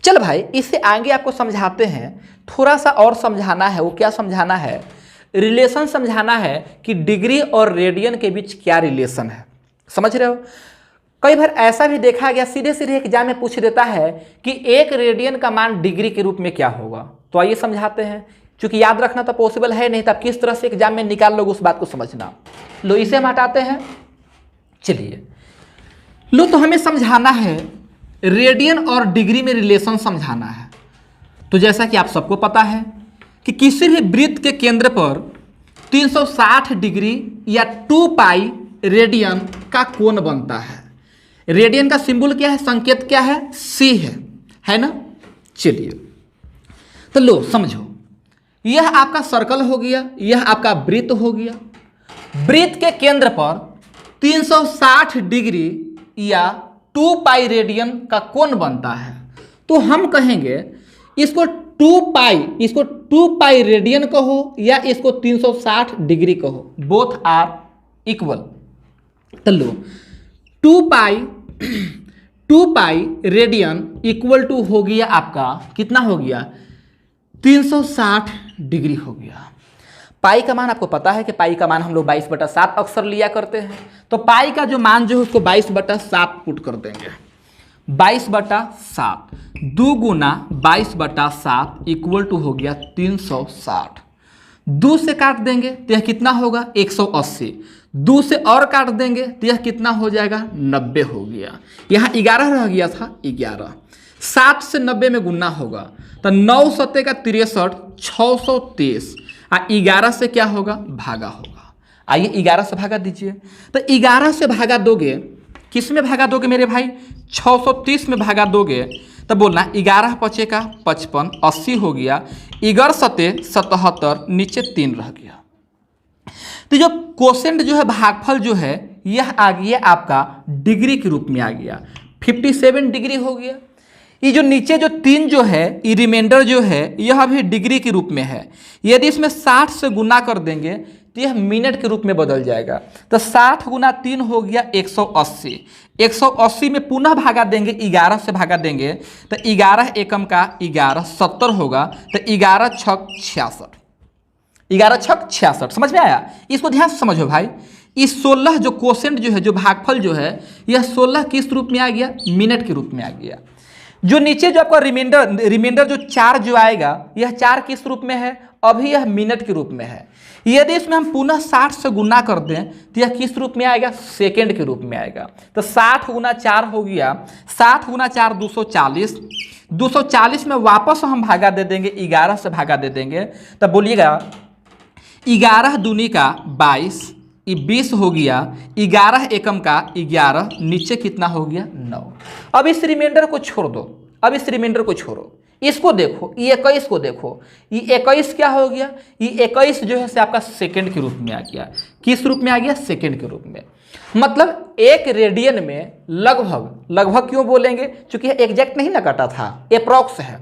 चल भाई इससे आगे आपको समझाते हैं, थोड़ा सा और समझाना है। वो क्या समझाना है, रिलेशन समझाना है कि डिग्री और रेडियन के बीच क्या रिलेशन है। समझ रहे हो, कई बार ऐसा भी देखा गया, सीधे सीधे एग्जाम में पूछ देता है कि 1 रेडियन का मान डिग्री के रूप में क्या होगा। तो आइए समझाते हैं, क्योंकि याद रखना तो पॉसिबल है नहीं, तब किस तरह से एग्जाम में निकाल लोगे उस बात को समझना। लो इसे हम हटाते हैं। चलिए लो, तो हमें समझाना है रेडियन और डिग्री में रिलेशन समझाना है। तो जैसा कि आप सबको पता है कि किसी भी वृत्त के केंद्र पर 360 डिग्री या 2 पाई रेडियन का कोण बनता है। रेडियन का सिंबल क्या है, संकेत क्या है, सी है ना। चलिए तो लो समझो, यह आपका सर्कल हो गया, यह आपका वृत्त हो गया। वृत्त के केंद्र पर 360 डिग्री या 2 पाई रेडियन का कोण बनता है। तो हम कहेंगे इसको 2 पाई रेडियन कहो या इसको 360 डिग्री कहो, बोथ आर इक्वल। तो लो 2 पाई रेडियन इक्वल टू हो गया आपका, कितना हो गया, 360 डिग्री हो गया। पाई का मान आपको पता है कि पाई का मान हम लोग 22/7 अक्सर लिया करते हैं। तो पाई का जो मान जो है उसको 22/7 पुट कर देंगे। 22/7 2 गुना 22/7 इक्वल टू हो गया 360। 2 से काट देंगे तो यह कितना होगा 180। 2 से और काट देंगे तो यह कितना हो जाएगा 90 हो गया। यहाँ 11 रह गया था, 11। 7 से 90 में गुना होगा तो 9 सत्ते का 63, 623। 11 से क्या होगा, भागा होगा। आइए 11 से भागा दीजिए। तो 11 से भागा दोगे, किस में भागा दोगे मेरे भाई, 630 में भागा दोगे। तो बोलना 11 पचे का 55, 80 हो गया। 11 सत्ते 77, नीचे 3 रह गया। तो जो कोसेंट जो है, भागफल जो है, यह आ गया आपका डिग्री के रूप में आ गया, 57 डिग्री हो गया। ये जो नीचे जो 3 जो है, ये रिमाइंडर जो है, यह भी डिग्री के रूप में है। यदि इसमें 60 से गुना कर देंगे तो यह मिनट के रूप में बदल जाएगा। तो 60 गुना 3 हो गया 180। 180 में पुनः भागा देंगे, 11 से भागा देंगे तो 11 एकम का 11, 70 होगा। तो 11 छक 66, 11 छक 66। समझ में आया, इसको ध्यान से समझो भाई। इस 16 जो कोसेंट जो है, जो भागफल जो है, यह 16 किस रूप में आ गया, मिनट के रूप में आ गया। जो नीचे जो आपका रिमाइंडर जो 4 जो आएगा, यह 4 किस रूप में है, अभी यह मिनट के रूप में है। यदि इसमें हम पुनः 60 से गुना कर दें तो यह किस रूप में आएगा, सेकंड के रूप में आएगा। तो 60 गुना 4 हो गया, 60 गुना 4 240। 240 में वापस हम भागा दे देंगे, 11 से भागा दे देंगे। तब बोलिएगा 11 दूनी का 22, ये 20 हो गया। 11 एकम का 11, नीचे कितना हो गया 9। अब इस रिमाइंडर को छोड़ दो, अब इस रिमाइंडर को छोड़ो, इसको देखो, ये 21 को देखो। ये 21 क्या हो गया, ये 21 जो है से आपका सेकंड के रूप में आ गया। किस रूप में आ गया, सेकंड के रूप में। मतलब 1 रेडियन में लगभग क्यों बोलेंगे, क्योंकि एग्जैक्ट नहीं ना कटा था, अप्रॉक्स है।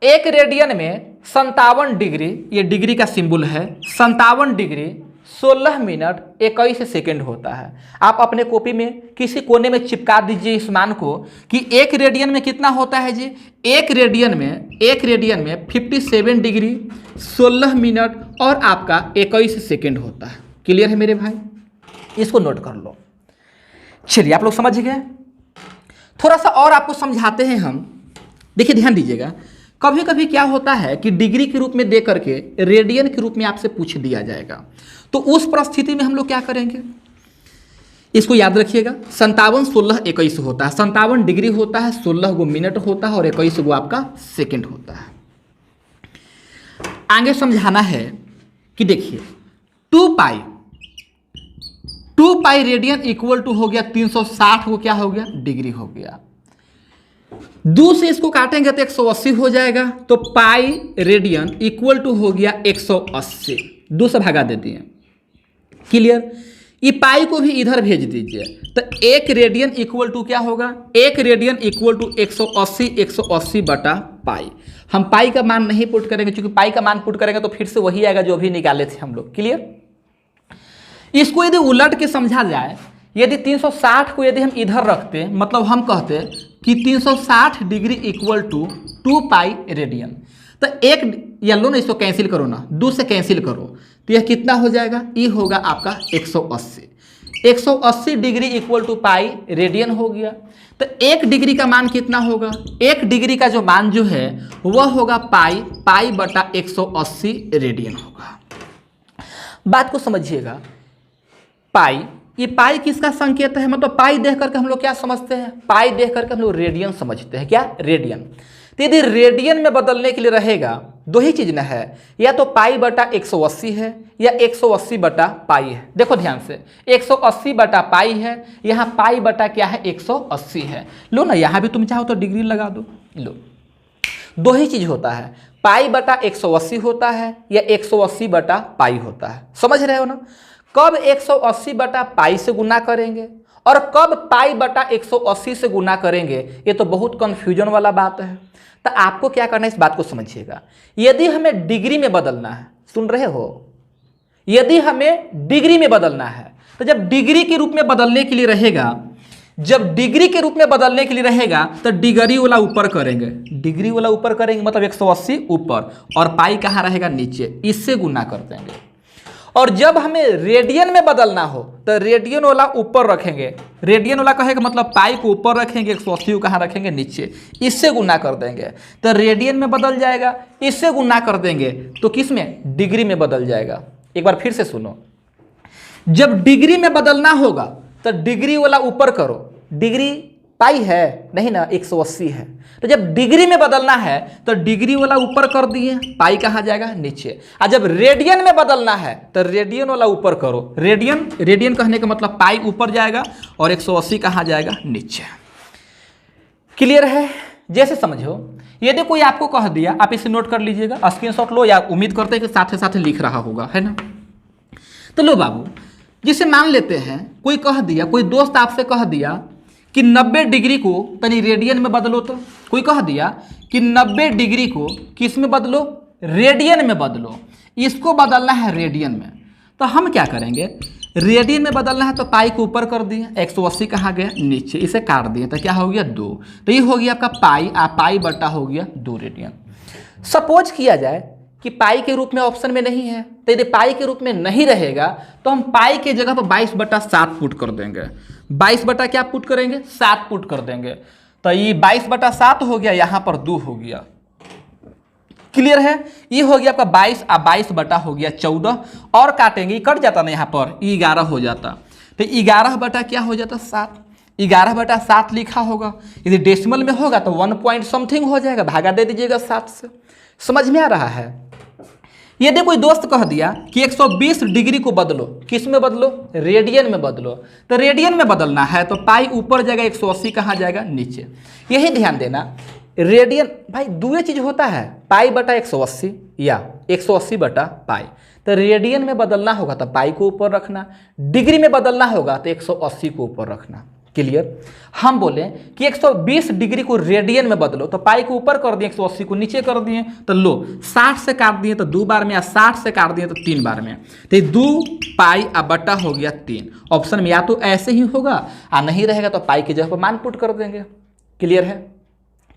1 रेडियन में 57 डिग्री, ये डिग्री का सिंबल है, 57 डिग्री 16 मिनट 21 सेकंड होता है। आप अपने कॉपी में किसी कोने में चिपका दीजिए इस मान को कि 1 रेडियन में कितना होता है जी, 1 रेडियन में 57 डिग्री 16 मिनट और आपका 21 सेकंड होता है। क्लियर है मेरे भाई, इसको नोट कर लो। चलिए आप लोग समझ गए। थोड़ा सा और आपको समझाते हैं हम। देखिए ध्यान दीजिएगा, कभी कभी क्या होता है कि डिग्री के रूप में दे करके रेडियन के रूप में आपसे पूछ दिया जाएगा। तो उस परिस्थिति में हम लोग क्या करेंगे, इसको याद रखिएगा। 57 16 21 होता है, 57 डिग्री होता है, 16 गो मिनट होता है और 21 गो आपका सेकंड होता है। आगे समझाना है कि देखिए 2 पाई रेडियन इक्वल टू हो गया 360 को क्या हो गया डिग्री हो गया। 2 से इसको काटेंगे तो 180 हो जाएगा, तो पाई रेडियन इक्वल टू हो गया 180, 2 से भगा देते हैं। क्लियर। ये पाई को भी इधर भेज दीजिए, तो 1 रेडियन इक्वल टू क्या होगा, 1 रेडियन इक्वल टू 180 बटा पाई। हम पाई का मान नहीं पुट करेंगे, क्योंकि पाई का मान पुट करेंगे तो फिर से वही आएगा जो भी निकाले थे हम लोग। क्लियर। इसको यदि उलट के समझा जाए, यदि 360 को यदि हम इधर रखते, मतलब हम कहते कि 360 degree equal to 2 pi radian, तो एक या लो ना, इसको कैंसिल करो ना, 2 से कैंसिल करो तो यह कितना हो जाएगा, ये होगा आपका 180 degree equal to pi radian हो गया। तो 1 डिग्री का मान कितना होगा, 1 डिग्री का जो मान जो है वह होगा पाई बटा 180 रेडियन होगा। बात को समझिएगा। पाई, ये पाई किसका संकेत है, मतलब पाई देख करके हम लोग क्या समझते हैं, पाई देख करके हम लोग रेडियन समझते हैं। क्या, रेडियन। तो यदि रेडियन में बदलने के लिए रहेगा, 2 ही चीज ना है, या तो पाई बटा 180 है या 180 बटा पाई है। देखो ध्यान से, 180 बटा पाई है, यहाँ पाई बटा क्या है 180 है। लो ना, यहाँ भी तुम चाहो तो डिग्री लगा दो। लो, 2 ही चीज होता है, पाई बटा 180 होता है या 180 बटा पाई होता है। समझ रहे हो ना। कब 180 बटा पाई से गुना करेंगे और कब पाई बटा 180 से गुना करेंगे, ये तो बहुत कंफ्यूजन वाला बात है। तो आपको क्या करना है, इस बात को समझिएगा। यदि हमें डिग्री में बदलना है, सुन रहे हो, यदि हमें डिग्री में बदलना है, तो जब डिग्री के रूप में बदलने के लिए रहेगा, जब डिग्री के रूप में बदलने के लिए रहेगा तो डिग्री वाला ऊपर करेंगे, डिग्री वाला ऊपर करेंगे मतलब 180 ऊपर, और पाई कहाँ रहेगा नीचे, इससे गुना कर देंगे। और जब हमें रेडियन में बदलना हो तो रेडियन वाला ऊपर रखेंगे, रेडियन वाला कहेगा मतलब पाई को ऊपर रखेंगे, 180 को कहाँ रखेंगे नीचे, इससे गुना कर देंगे तो रेडियन में बदल जाएगा। इससे गुना कर देंगे तो किस में, डिग्री में बदल जाएगा। एक बार फिर से सुनो, जब डिग्री में बदलना होगा तो डिग्री वाला ऊपर करो, डिग्री पाई है नहीं ना, 180 है, तो जब डिग्री में बदलना है तो डिग्री वाला ऊपर कर दिए, पाई कहाँ जाएगा नीचे। और जब रेडियन में बदलना है तो रेडियन वाला ऊपर करो, रेडियन कहने का मतलब पाई ऊपर जाएगा और 180 कहाँ जाएगा नीचे। क्लियर है। जैसे समझो, यदि कोई आपको कह दिया, आप इसे नोट कर लीजिएगा, स्क्रीनशॉट लो, या उम्मीद करते हैं कि साथ साथ लिख रहा होगा, है ना। तो लो बाबू, जिसे मान लेते हैं कोई कह दिया, कोई दोस्त आपसे कह दिया कि 90 डिग्री को तनी रेडियन में बदलो, तो कोई कह दिया कि 90 डिग्री को किस में बदलो, रेडियन में बदलो। इसको बदलना है रेडियन में, तो हम क्या करेंगे, रेडियन में बदलना है तो पाई को ऊपर कर दिए, 180 कहाँ गया नीचे, इसे काट दिए तो क्या हो गया 2, तो ये हो गया आपका पाई बटा हो गया 2 रेडियन। सपोज किया जाए कि पाई के रूप में ऑप्शन में नहीं है, तो यदि पाई के रूप में नहीं रहेगा तो हम पाई के जगह पर 22/7 पुट कर देंगे। 22 बटा क्या पुट करेंगे, 7 पुट कर देंगे, तो ये 22/7 हो गया, यहाँ पर 2 हो गया। क्लियर है। ये हो गया आपका 22 और 22 बटा हो गया 14, और काटेंगे, ये कट जाता ना, यहाँ पर 11 हो जाता, तो 11 बटा क्या हो जाता 7, 11/7 लिखा होगा। यदि डेसिमल में होगा तो 1 पॉइंट समथिंग हो जाएगा, भागा दे दीजिएगा 7 से। समझ में आ रहा है। यदि कोई दोस्त कह दिया कि 120 डिग्री को बदलो, किस में बदलो, रेडियन में बदलो, तो रेडियन में बदलना है तो पाई ऊपर जाएगा, 180 कहाँ जाएगा नीचे। यही ध्यान देना, रेडियन भाई 2 चीज होता है, पाई बटा 180 या 180 बटा पाई। तो रेडियन में बदलना होगा तो पाई को ऊपर रखना, डिग्री में बदलना होगा तो 180 को ऊपर रखना। क्लियर। हम बोले कि 120 डिग्री को रेडियन में बदलो, तो पाई को ऊपर कर दिए, 180 को नीचे कर दिए, तो लो 60 से काट दिए तो 2 बार में, या 60 से काट दिए तो 3 बार में, तो 2 पाई अब बटा हो गया 3। ऑप्शन में या तो ऐसे ही होगा और नहीं रहेगा तो पाई की जगह पर मान पुट कर देंगे। क्लियर है।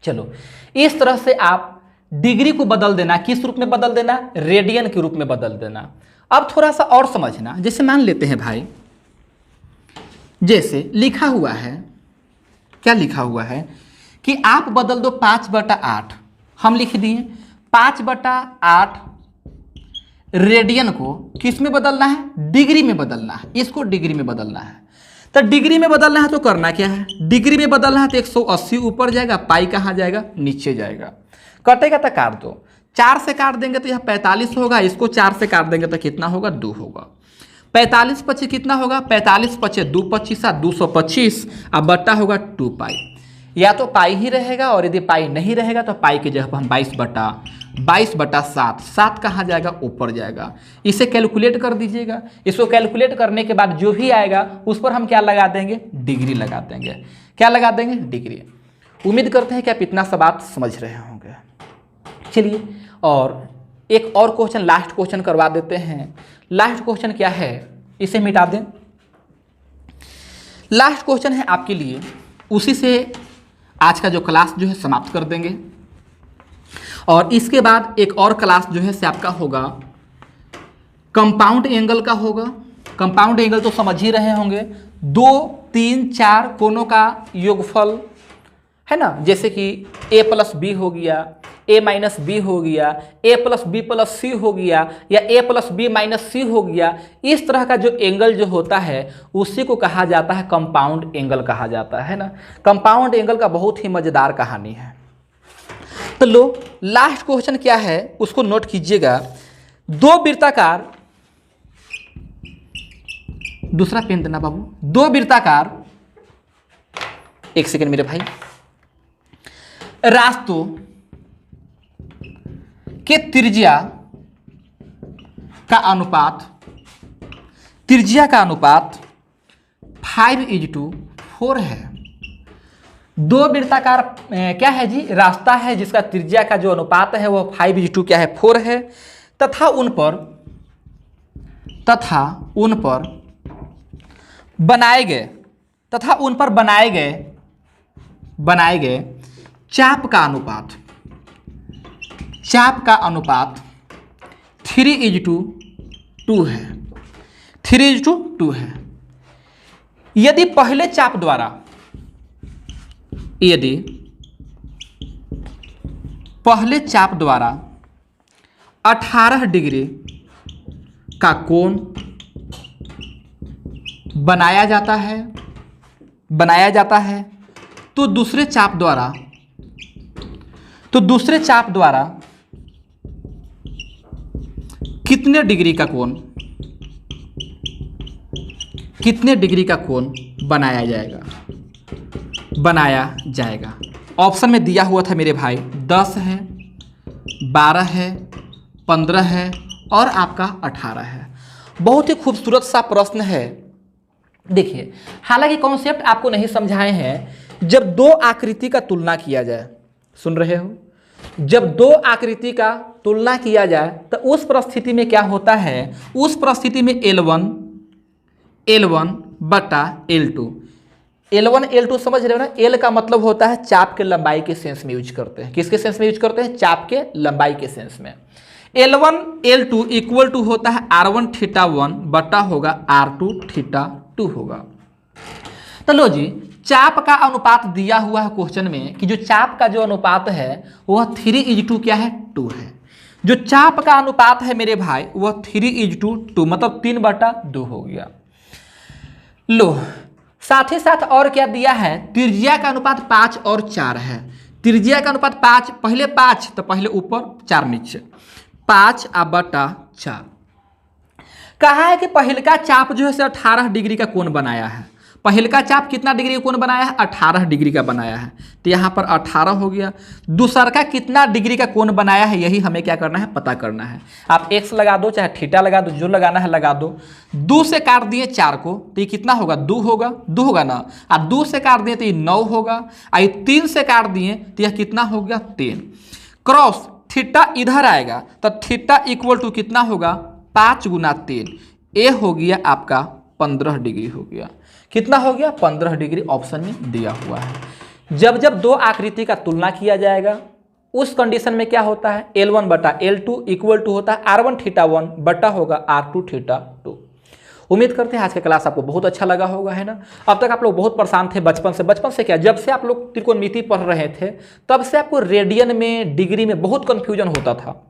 चलो, इस तरह से आप डिग्री को बदल देना, किस रूप में बदल देना, रेडियन के रूप में बदल देना। अब थोड़ा सा और समझना, जैसे मान लेते हैं भाई, जैसे लिखा हुआ है, क्या लिखा हुआ है कि आप बदल दो 5/8, हम लिख दिए 5/8 रेडियन को किस में बदलना है, डिग्री में बदलना है, इसको डिग्री में बदलना है। तो डिग्री में बदलना है तो करना क्या है, डिग्री में बदलना है तो 180 ऊपर जाएगा, पाई कहाँ जाएगा, नीचे जाएगा। कटेगा तो काट दो, 4 से काट देंगे तो यह 45 होगा, इसको 4 से काट देंगे तो कितना होगा, 2 होगा। 45 पच्चीस कितना होगा, 45 पच्चीस 2 25 225, अब बट्टा होगा 2 पाई। या तो पाई ही रहेगा और यदि पाई नहीं रहेगा तो पाई की जगह पर हम 22/7, 7 कहाँ जाएगा, ऊपर जाएगा। इसे कैलकुलेट कर दीजिएगा। इसको कैलकुलेट करने के बाद जो भी आएगा उस पर हम क्या लगा देंगे, डिग्री लगा देंगे। क्या लगा देंगे, डिग्री। उम्मीद करते हैं कि आप इतना सब बात समझ रहे होंगे। चलिए और एक और क्वेश्चन, लास्ट क्वेश्चन करवा देते हैं। लास्ट क्वेश्चन क्या है, इसे मिटा दें। लास्ट क्वेश्चन है आपके लिए, उसी से आज का जो क्लास जो है समाप्त कर देंगे और इसके बाद एक और क्लास जो है से आपका होगा कंपाउंड एंगल का होगा। कंपाउंड एंगल तो समझ ही रहे होंगे, 2 3 4 कोनों का योगफल है ना, जैसे कि a+b हो गया, a-b हो गया, a+b+c हो गया या a+b-c हो गया। इस तरह का जो एंगल जो होता है उसी को कहा जाता है कंपाउंड एंगल कहा जाता है ना। कंपाउंड एंगल का बहुत ही मज़ेदार कहानी है। तो लो लास्ट क्वेश्चन क्या है उसको नोट कीजिएगा। 2 वृत्ताकार, दूसरा पेन देना बाबू, 2 वृत्ताकार, एक सेकंड मेरे भाई, रास्तों के त्रिज्या का अनुपात 5:4 है। 2 वृत्ताकार क्या है जी, रास्ता है जिसका त्रिज्या का जो अनुपात है वह 5:2 क्या है, 4 है। तथा उन पर बनाए गए चाप का अनुपात 3:2 है। 3:2 है। यदि पहले चाप द्वारा 18 डिग्री का कोण बनाया जाता है तो दूसरे चाप द्वारा कितने डिग्री का कोण बनाया जाएगा। ऑप्शन में दिया हुआ था मेरे भाई 10 है, 12 है, 15 है और आपका 18 है। बहुत ही खूबसूरत सा प्रश्न है। देखिए, हालांकि कॉन्सेप्ट आपको नहीं समझाए हैं। जब 2 आकृति का तुलना किया जाए, सुन रहे हो, जब 2 आकृति का तुलना किया जाए तो उस परिस्थिति में क्या होता है, उस परिस्थिति में L1 बटा L2, L1 L2 समझ रहे हो ना। L का मतलब होता है चाप के लंबाई के सेंस में यूज करते हैं। किसके सेंस में यूज करते हैं, चाप के लंबाई के सेंस में। L1 L2 इक्वल टू होता है R1 θ1 बटा होगा R2 θ2 होगा। तो लो जी, चाप का अनुपात दिया हुआ है क्वेश्चन में कि जो चाप का जो अनुपात है वह 3:2 क्या है, 2 है। जो चाप का अनुपात है मेरे भाई वह 3:2 मतलब 3/2 हो गया। लो साथ ही साथ और क्या दिया है, त्रिज्या का अनुपात 5 और 4 है। त्रिज्या का अनुपात 5, पहले 5 तो पहले ऊपर 4 नीचे, 5/4। कहा है कि पहलका चाप जो है 18 डिग्री का कोण बनाया है। पहलका चाप कितना डिग्री का कोण बनाया है, 18 डिग्री का बनाया है, तो यहाँ पर 18 हो गया। दूसरा का कितना डिग्री का कोण बनाया है, यही हमें क्या करना है, पता करना है। आप x लगा दो चाहे थीटा लगा दो, जो लगाना है लगा दो। 2 से काट दिए 4 को तो ये कितना होगा, 2 होगा ना। और 2 से काट दिए तो ये 9 होगा। और 3 से काट दिए तो यह कितना हो गया, 3। क्रॉस थीटा इधर आएगा तो थीटा इक्वल टू कितना होगा, 5 × 3, ए हो गया आपका 15 डिग्री हो गया। कितना हो गया, 15 डिग्री ऑप्शन में दिया हुआ है। जब 2 आकृति का तुलना किया जाएगा उस कंडीशन में क्या होता है, L1 बटा L2 इक्वल टू होता है R1 θ1 बटा होगा R2 θ2। उम्मीद करते हैं आज का क्लास आपको बहुत अच्छा लगा होगा, है ना। अब तक आप लोग बहुत परेशान थे बचपन से क्या, जब से आप लोग त्रिकोणमिति पढ़ रहे थे तब से आपको रेडियन में, डिग्री में बहुत कन्फ्यूजन होता था।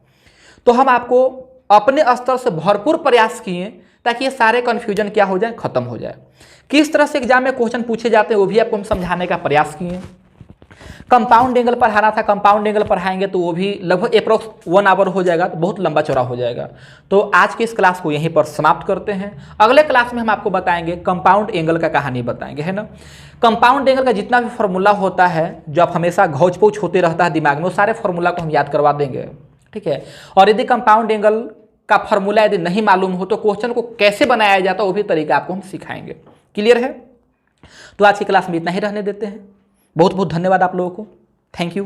तो हम आपको अपने स्तर से भरपूर प्रयास किए ताकि ये सारे कन्फ्यूजन क्या हो जाए, खत्म हो जाए। किस तरह से एग्जाम में क्वेश्चन पूछे जाते हैं वो भी आपको हम समझाने का प्रयास किए। कंपाउंड एंगल पढ़ाना था, कंपाउंड एंगल पढ़ाएंगे तो वो भी लगभग अप्रोक्स 1 आवर हो जाएगा, तो बहुत लंबा चौड़ा हो जाएगा। तो आज की इस क्लास को यहीं पर समाप्त करते हैं। अगले क्लास में हम आपको बताएंगे कंपाउंड एंगल का कहानी बताएंगे, है ना। कंपाउंड एंगल का जितना भी फॉर्मूला होता है जो आप हमेशा घौच पौच होते रहता है दिमाग में, वो सारे फॉर्मूला को हम याद करवा देंगे, ठीक है। और यदि कंपाउंड एंगल का फॉर्मूला यदि नहीं मालूम हो तो क्वेश्चन को कैसे बनाया जाता है वो भी तरीका आपको हम सिखाएंगे। क्लियर है? तो आज की क्लास में इतना ही रहने देते हैं। बहुत बहुत धन्यवाद आप लोगों को। Thank you.